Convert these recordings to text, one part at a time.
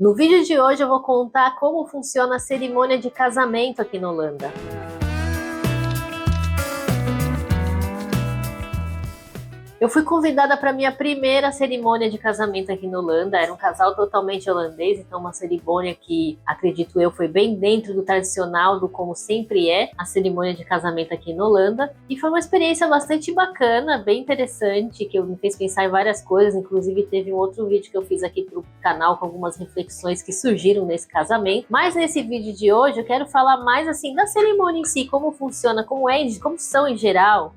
No vídeo de hoje eu vou contar como funciona a cerimônia de casamento aqui na Holanda. Eu fui convidada para minha primeira cerimônia de casamento aqui na Holanda. Era um casal totalmente holandês, então uma cerimônia que, acredito eu, foi bem dentro do tradicional, do como sempre é a cerimônia de casamento aqui na Holanda. E foi uma experiência bastante bacana, bem interessante, que me fez pensar em várias coisas. Inclusive teve um outro vídeo que eu fiz aqui pro canal com algumas reflexões que surgiram nesse casamento. Mas nesse vídeo de hoje eu quero falar mais assim da cerimônia em si, como funciona, como são em geral.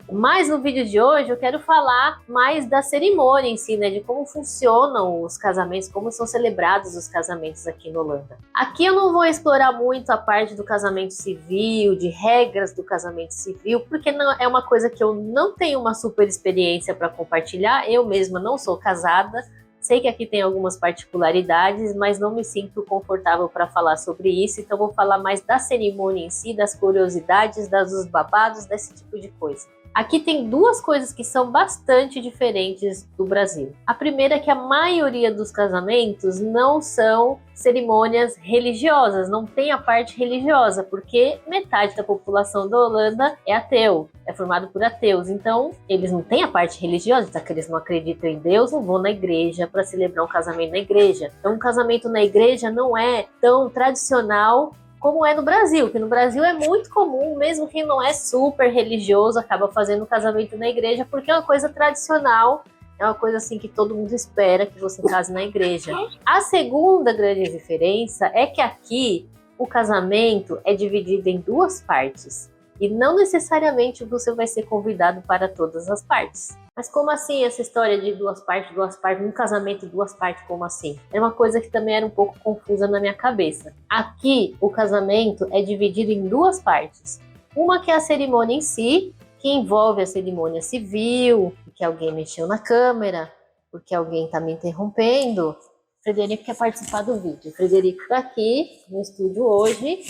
Mas no vídeo de hoje eu quero falar mais da cerimônia em si, né? De como funcionam os casamentos, como são celebrados os casamentos aqui na Holanda. Aqui eu não vou explorar muito a parte do casamento civil, de regras do casamento civil, porque não, é uma coisa que eu não tenho uma super experiência para compartilhar. Eu mesma não sou casada. Sei que aqui tem algumas particularidades, mas não me sinto confortável para falar sobre isso, então vou falar mais da cerimônia em si, das curiosidades, dos babados, desse tipo de coisa. Aqui tem duas coisas que são bastante diferentes do Brasil. A primeira é que a maioria dos casamentos não são cerimônias religiosas, não tem a parte religiosa, porque metade da população da Holanda é ateu, é formado por ateus, então eles não têm a parte religiosa, já que eles não acreditam em Deus, não vão na igreja para celebrar um casamento na igreja. Então um casamento na igreja não é tão tradicional como é no Brasil, que no Brasil é muito comum, mesmo quem não é super religioso acaba fazendo casamento na igreja, porque é uma coisa tradicional, é uma coisa assim que todo mundo espera que você case na igreja. A segunda grande diferença é que aqui o casamento é dividido em duas partes, e não necessariamente você vai ser convidado para todas as partes. Mas como assim essa história de duas partes, um casamento duas partes, como assim? É uma coisa que também era um pouco confusa na minha cabeça. Aqui, o casamento é dividido em duas partes. Uma que é a cerimônia em si, que envolve a cerimônia civil, porque alguém mexeu na câmera, porque alguém está me interrompendo. O Frederico quer participar do vídeo. O Frederico está aqui no estúdio hoje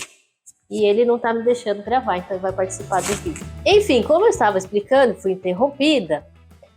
e ele não está me deixando gravar, então ele vai participar do vídeo. Enfim, como eu estava explicando, fui interrompida.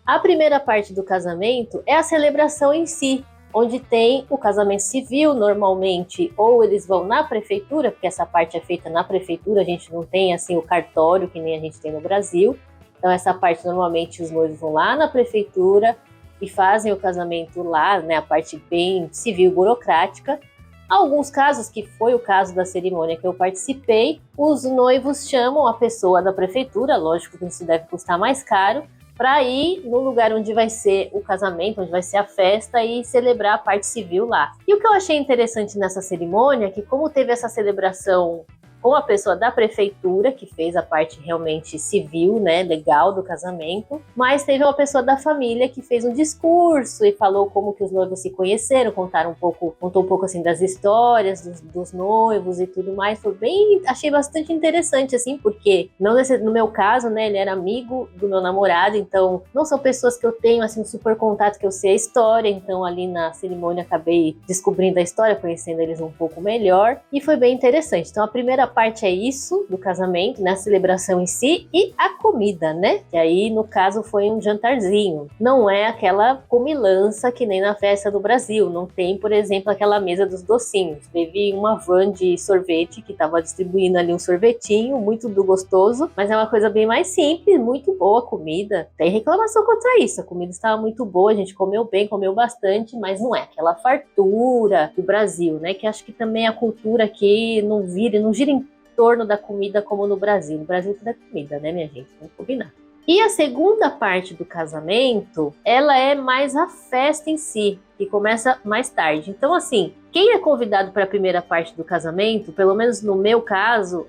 A primeira parte do casamento é a celebração em si, onde tem o casamento civil, normalmente, ou eles vão na prefeitura, porque essa parte é feita na prefeitura, a gente não tem assim o cartório que nem a gente tem no Brasil. Então essa parte normalmente os noivos vão lá na prefeitura e fazem o casamento lá, né, a parte bem civil, burocrática. Alguns casos, que foi o caso da cerimônia que eu participei, os noivos chamam a pessoa da prefeitura, lógico que isso deve custar mais caro, para ir no lugar onde vai ser o casamento, onde vai ser a festa e celebrar a parte civil lá. E o que eu achei interessante nessa cerimônia é que, como teve essa celebração com a pessoa da prefeitura, que fez a parte realmente civil, né, legal do casamento, mas teve uma pessoa da família que fez um discurso e falou como que os noivos se conheceram, contou um pouco assim das histórias dos noivos e tudo mais. Foi bem, achei bastante interessante assim, porque no meu caso, né, ele era amigo do meu namorado, então não são pessoas que eu tenho assim um super contato, que eu sei a história, então ali na cerimônia acabei descobrindo a história, conhecendo eles um pouco melhor, e foi bem interessante. Então a primeira parte é isso do casamento, né, a celebração em si, e a comida, né, que aí no caso foi um jantarzinho, não é aquela comilança que nem na festa do Brasil, não tem, por exemplo, aquela mesa dos docinhos. Teve uma van de sorvete que estava distribuindo ali um sorvetinho muito gostoso, mas é uma coisa bem mais simples, muito boa a comida, tem reclamação contra isso, a comida estava muito boa, a gente comeu bem, comeu bastante, mas não é aquela fartura do Brasil, né, que acho que também a cultura aqui não gira em torno da comida como no Brasil. No Brasil tudo é comida, né, minha gente? Vamos combinar. E a segunda parte do casamento, ela é mais a festa em si, que começa mais tarde. Então, assim, quem é convidado para a primeira parte do casamento, pelo menos no meu caso,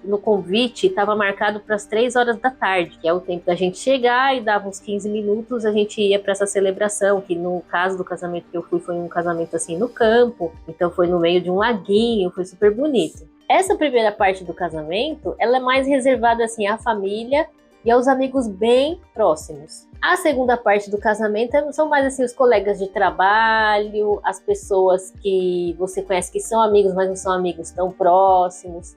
no convite estava marcado para as 3 horas da tarde, que é o tempo da gente chegar, e dava uns 15 minutos, a gente ia para essa celebração, que no caso do casamento que eu fui, foi um casamento assim no campo, então foi no meio de um laguinho, foi super bonito. Essa primeira parte do casamento, ela é mais reservada assim à família e aos amigos bem próximos. A segunda parte do casamento são mais assim os colegas de trabalho, as pessoas que você conhece que são amigos, mas não são amigos tão próximos.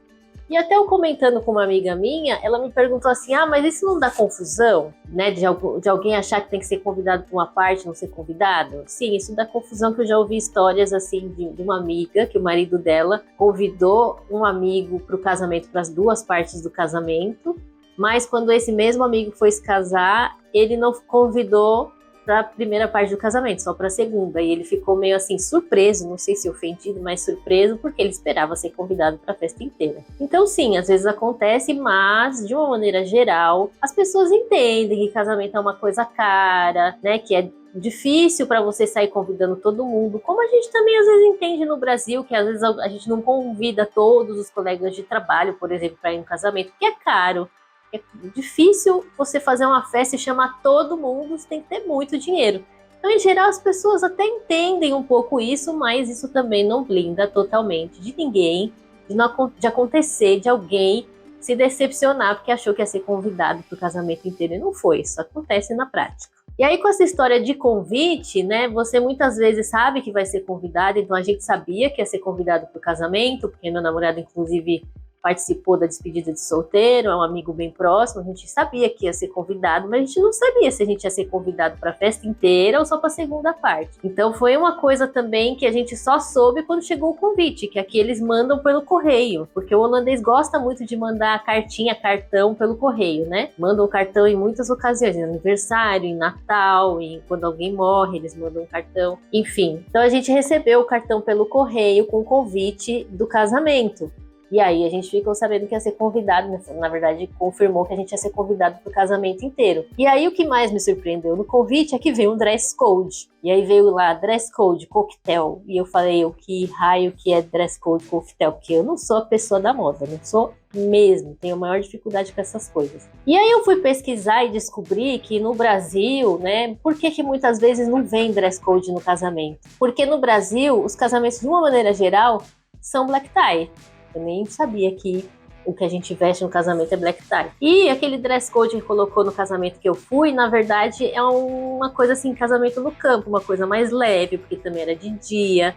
E até eu comentando com uma amiga minha, ela me perguntou assim, mas isso não dá confusão, né, de alguém achar que tem que ser convidado para uma parte e não ser convidado? Sim, isso dá confusão, que eu já ouvi histórias assim de uma amiga, que o marido dela convidou um amigo para o casamento, para as duas partes do casamento, mas quando esse mesmo amigo foi se casar, ele não convidou para a primeira parte do casamento, só para a segunda. E ele ficou meio assim surpreso, não sei se ofendido, mas surpreso, porque ele esperava ser convidado para a festa inteira. Então sim, às vezes acontece, mas de uma maneira geral, as pessoas entendem que casamento é uma coisa cara, né, que é difícil para você sair convidando todo mundo, como a gente também às vezes entende no Brasil, que às vezes a gente não convida todos os colegas de trabalho, por exemplo, para ir no casamento, que é caro. É difícil você fazer uma festa e chamar todo mundo, você tem que ter muito dinheiro. Então, em geral, as pessoas até entendem um pouco isso, mas isso também não blinda totalmente de ninguém, de acontecer, de alguém se decepcionar porque achou que ia ser convidado para o casamento inteiro e não foi. Isso acontece na prática. E aí, com essa história de convite, né, você muitas vezes sabe que vai ser convidado, então a gente sabia que ia ser convidado para o casamento, porque meu namorado, inclusive, participou da despedida de solteiro, é um amigo bem próximo, a gente sabia que ia ser convidado, mas a gente não sabia se a gente ia ser convidado para a festa inteira ou só para a segunda parte. Então foi uma coisa também que a gente só soube quando chegou o convite, que aqui eles mandam pelo correio, porque o holandês gosta muito de mandar cartinha, cartão pelo correio, né? Mandam cartão em muitas ocasiões, em aniversário, em Natal, e quando alguém morre, eles mandam um cartão, enfim. Então a gente recebeu o cartão pelo correio com o convite do casamento. E aí a gente ficou sabendo que ia ser convidado, na verdade confirmou que a gente ia ser convidado pro casamento inteiro. E aí o que mais me surpreendeu no convite é que veio um dress code. E aí veio lá, dress code, coquetel. E eu falei, o que raio que é dress code, coquetel? Porque eu não sou a pessoa da moda, não sou mesmo, tenho maior dificuldade com essas coisas. E aí eu fui pesquisar e descobri que no Brasil, né, por que muitas vezes não vem dress code no casamento? Porque no Brasil, os casamentos de uma maneira geral são black tie. Eu nem sabia que o que a gente veste no casamento é black tie. E aquele dress code que colocou no casamento que eu fui, na verdade, é uma coisa assim, casamento no campo, uma coisa mais leve, porque também era de dia.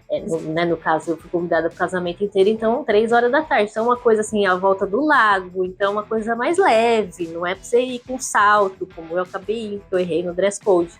No caso, eu fui convidada para o casamento inteiro, então 3 horas da tarde. Então, uma coisa assim, à volta do lago. Então, uma coisa mais leve. Não é para você ir com salto, como eu acabei, eu errei no dress code.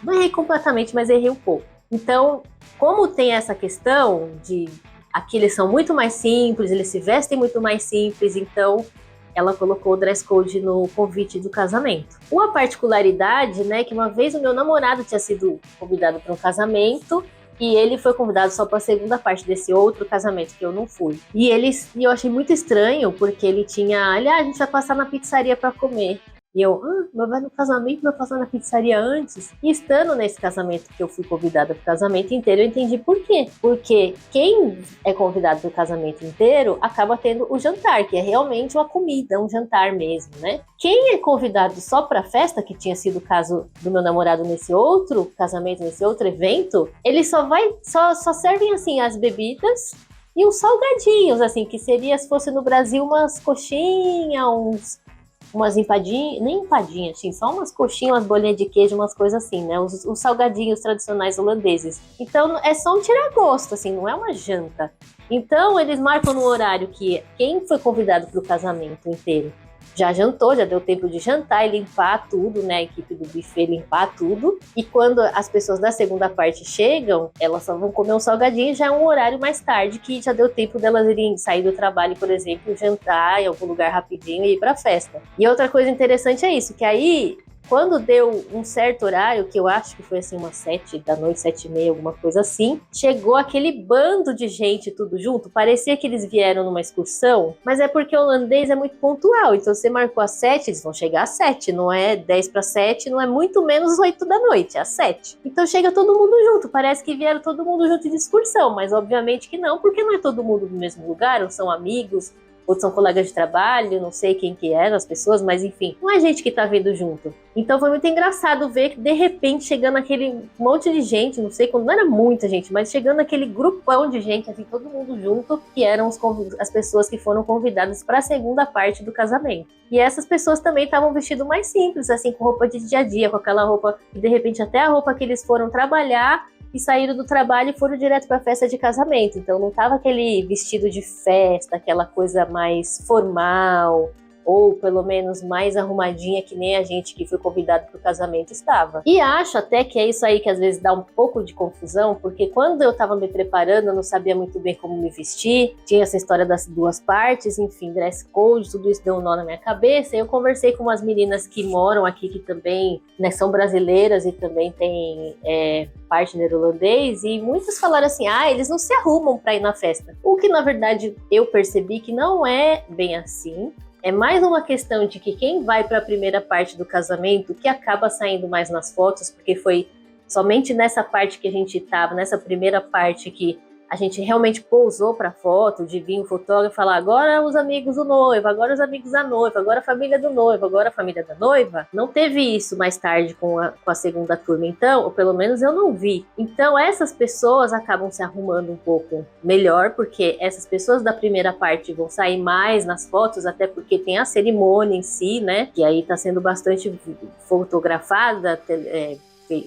Não errei completamente, mas errei um pouco. Então, como tem essa questão de... Aqui eles são muito mais simples, eles se vestem muito mais simples, então ela colocou o dress code no convite do casamento. Uma particularidade, né, que uma vez o meu namorado tinha sido convidado para um casamento e ele foi convidado só para a segunda parte desse outro casamento que eu não fui. E eu achei muito estranho, porque ele tinha, aliás, a gente vai passar na pizzaria para comer. E eu, mas vai no casamento, vai passar na pizzaria antes? E estando nesse casamento que eu fui convidada pro casamento inteiro, eu entendi por quê. Porque quem é convidado pro casamento inteiro acaba tendo o jantar, que é realmente uma comida, um jantar mesmo, né? Quem é convidado só pra festa, que tinha sido o caso do meu namorado nesse outro casamento, nesse outro evento, eles só servem assim as bebidas e uns salgadinhos, assim, que seria se fosse no Brasil umas coxinhas, umas empadinhas, nem empadinhas, assim, só umas coxinhas, umas bolinhas de queijo, umas coisas assim, né? Os salgadinhos tradicionais holandeses. Então, é só um tira-gosto, assim, não é uma janta. Então, eles marcam no horário que quem foi convidado para o casamento inteiro já jantou, já deu tempo de jantar e limpar tudo, né? A equipe do buffet limpar tudo. E quando as pessoas da segunda parte chegam, elas só vão comer um salgadinho, já é um horário mais tarde, que já deu tempo delas irem sair do trabalho, por exemplo, jantar em algum lugar rapidinho e ir pra festa. E outra coisa interessante é isso, que aí... Quando deu um certo horário, que eu acho que foi assim umas 7 da noite, 7h30, alguma coisa assim, chegou aquele bando de gente tudo junto, parecia que eles vieram numa excursão, mas é porque o holandês é muito pontual, então você marcou às 7, eles vão chegar às 7, não é 10 para 7, não é muito menos 8 da noite, é às 7. Então chega todo mundo junto, parece que vieram todo mundo junto de excursão, mas obviamente que não, porque não é todo mundo no mesmo lugar, ou são amigos, outros são colegas de trabalho, não sei quem que eram as pessoas, mas enfim, não é gente que tá vindo junto. Então foi muito engraçado ver que de repente chegando aquele monte de gente, não sei quando, não era muita gente, mas chegando aquele grupão de gente, assim, todo mundo junto, que eram as pessoas que foram convidadas para a segunda parte do casamento. E essas pessoas também estavam vestidas mais simples, assim, com roupa de dia a dia, com aquela roupa, e de repente até a roupa que eles foram trabalhar, e saíram do trabalho e foram direto para a festa de casamento. Então não tava aquele vestido de festa, aquela coisa mais formal, ou pelo menos mais arrumadinha que nem a gente que foi convidado para o casamento estava. E acho até que é isso aí que às vezes dá um pouco de confusão, porque quando eu estava me preparando, eu não sabia muito bem como me vestir, tinha essa história das duas partes, enfim, dress code, tudo isso deu um nó na minha cabeça, e eu conversei com umas meninas que moram aqui, que também, né, são brasileiras e também têm partner holandês, e muitas falaram assim, eles não se arrumam para ir na festa. O que na verdade eu percebi que não é bem assim. É mais uma questão de que quem vai para a primeira parte do casamento que acaba saindo mais nas fotos, porque foi somente nessa parte que a gente estava, nessa primeira parte que a gente realmente pousou para foto, de vir o fotógrafo e falar agora os amigos do noivo, agora os amigos da noiva, agora a família do noivo, agora a família da noiva. Não teve isso mais tarde com a segunda turma, então, ou pelo menos eu não vi. Então essas pessoas acabam se arrumando um pouco melhor, porque essas pessoas da primeira parte vão sair mais nas fotos, até porque tem a cerimônia em si, né, que aí está sendo bastante fotografada,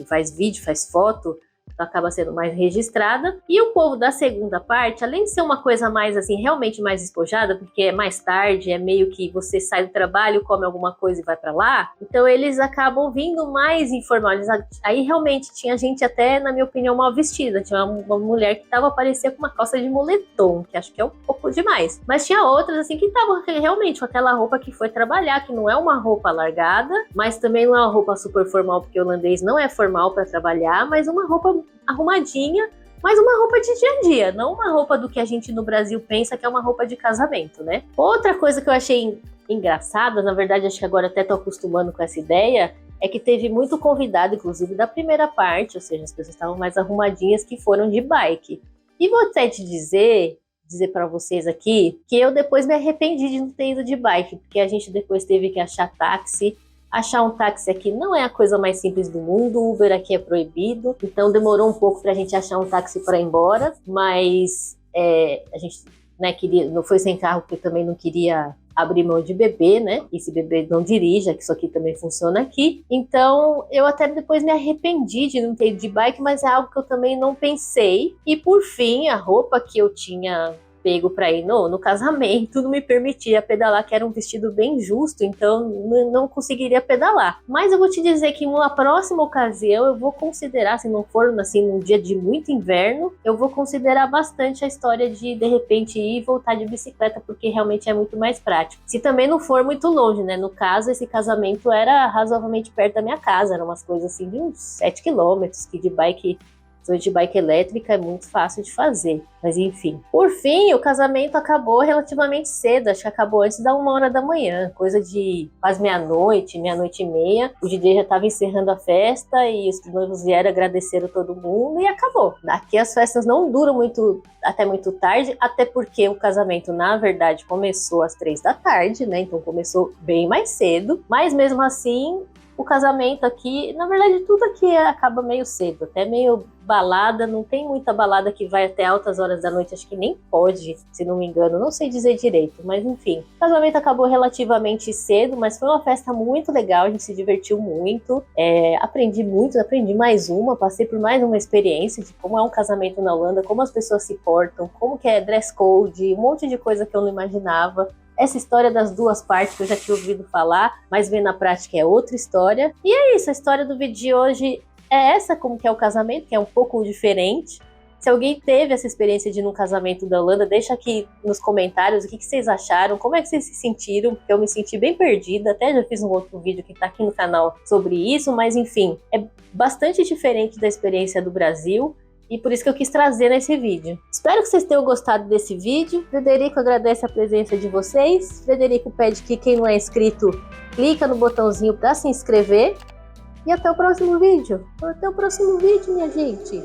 faz vídeo, faz foto, acaba sendo mais registrada, e o povo da segunda parte, além de ser uma coisa mais assim, realmente mais despojada, porque é mais tarde, é meio que você sai do trabalho, come alguma coisa e vai pra lá, então eles acabam vindo mais informais. Aí realmente tinha gente até, na minha opinião, mal vestida, tinha uma mulher que tava parecendo com uma calça de moletom, que acho que é um pouco demais, mas tinha outras assim que estavam realmente com aquela roupa que foi trabalhar, que não é uma roupa largada, mas também não é uma roupa super formal, porque o holandês não é formal para trabalhar, mas uma roupa arrumadinha, mas uma roupa de dia a dia, não uma roupa do que a gente no Brasil pensa que é uma roupa de casamento, né? Outra coisa que eu achei engraçada, na verdade acho que agora até tô acostumando com essa ideia, é que teve muito convidado, inclusive da primeira parte, ou seja, as pessoas estavam mais arrumadinhas, que foram de bike. E vou até te dizer para vocês aqui, que eu depois me arrependi de não ter ido de bike, porque a gente depois teve que achar táxi. Achar um táxi aqui não é a coisa mais simples do mundo, o Uber aqui é proibido, então demorou um pouco pra gente achar um táxi para ir embora, mas a gente, né, não foi sem carro porque também não queria abrir mão de bebê, né, e se bebê não dirija, que isso aqui também funciona aqui, então eu até depois me arrependi de não ter ido de bike, mas é algo que eu também não pensei, e por fim, a roupa que eu tinha pego para ir no casamento não me permitia pedalar, que era um vestido bem justo, então não conseguiria pedalar. Mas eu vou te dizer que numa próxima ocasião eu vou considerar, se não for assim num dia de muito inverno, eu vou considerar bastante a história de repente ir e voltar de bicicleta, porque realmente é muito mais prático. Se também não for muito longe, né? No caso, esse casamento era razoavelmente perto da minha casa, eram umas coisas assim de uns 7 quilômetros, que de bike elétrica é muito fácil de fazer, mas enfim. Por fim, o casamento acabou relativamente cedo, acho que acabou antes da 1h da manhã, coisa de quase meia-noite, meia-noite e meia. O DJ já estava encerrando a festa e os noivos vieram, agradeceram todo mundo e acabou. Aqui as festas não duram até muito tarde, até porque o casamento, na verdade, começou às 3 da tarde, né? Então começou bem mais cedo, mas mesmo assim, o casamento aqui, na verdade tudo aqui acaba meio cedo, até meio balada, não tem muita balada que vai até altas horas da noite, acho que nem pode, se não me engano, não sei dizer direito, mas enfim. O casamento acabou relativamente cedo, mas foi uma festa muito legal, a gente se divertiu muito, aprendi mais uma, passei por mais uma experiência de como é um casamento na Holanda, como as pessoas se portam, como que é dress code, um monte de coisa que eu não imaginava. Essa história das duas partes que eu já tinha ouvido falar, mas ver na prática é outra história. E é isso, a história do vídeo de hoje é essa, como que é o casamento, que é um pouco diferente. Se alguém teve essa experiência de ir num casamento da Holanda, deixa aqui nos comentários o que vocês acharam, como é que vocês se sentiram, porque eu me senti bem perdida, até já fiz um outro vídeo que tá aqui no canal sobre isso, mas enfim, é bastante diferente da experiência do Brasil. E por isso que eu quis trazer nesse vídeo. Espero que vocês tenham gostado desse vídeo. Frederico agradece a presença de vocês. Frederico pede que quem não é inscrito, clica no botãozinho para se inscrever. E até o próximo vídeo. Até o próximo vídeo, minha gente.